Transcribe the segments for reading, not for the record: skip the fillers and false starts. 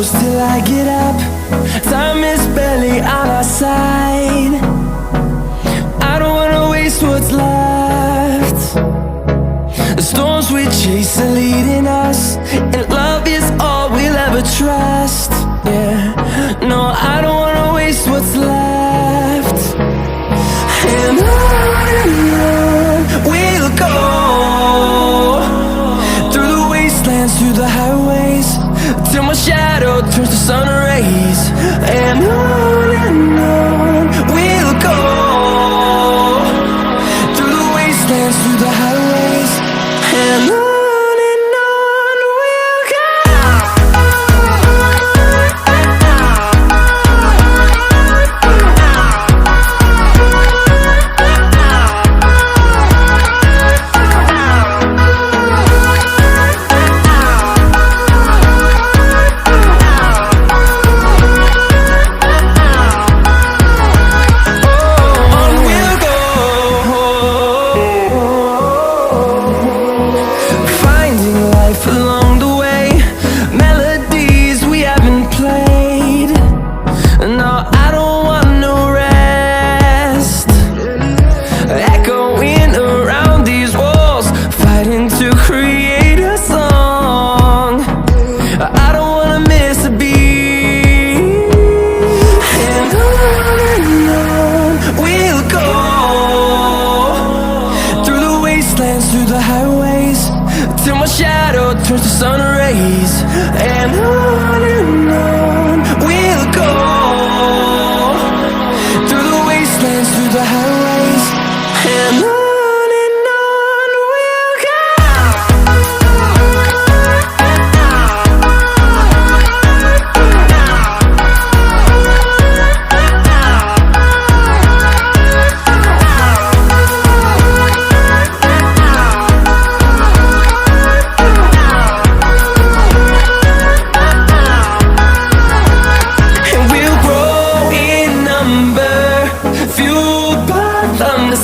close till I get up. Time is barely on our side. I don't wanna waste what's left. The storms we chase are leading us, and love is all we'll ever trust. Yeah, no, I don't wanna waste what's left. And on we'll go, through the wastelands, through the highways, till my shadow turns to sun rays. And on we'll go, through the wastelands, through the highways, and on we'll go. Through the highways, till my shadow turns to sun rays. And on we'll go, through the wastelands, through the highways, and on we'll go.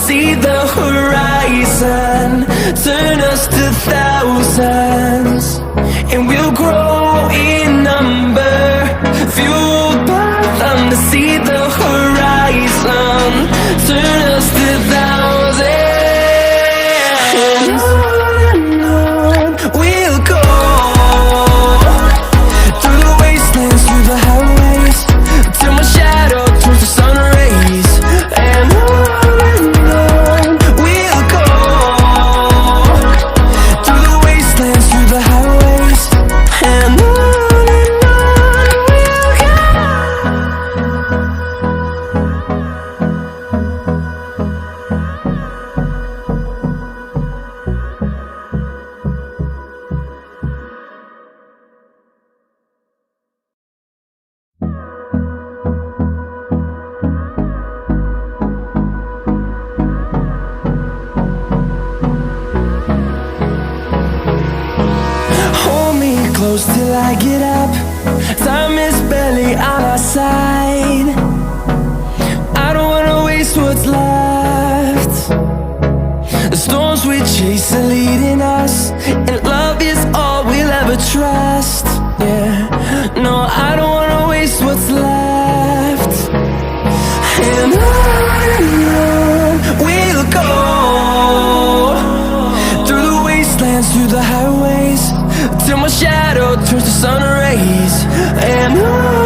See the horizon, turn us to thousands, and we'll grow in number, fueled by them. To see the horizon, turn us to thousands, and on we'll go, through the wastelands, through the highways, till my shadow turns to sun rays. And close till I get up. Time is barely on our side. I don't wanna waste what's left. The storms we chase are leading us, and love is all we'll ever trust. Yeah, no, I don't wanna waste what's left. And on we'll go, through the wastelands, through the highways, till my shadow turns to sun rays. And on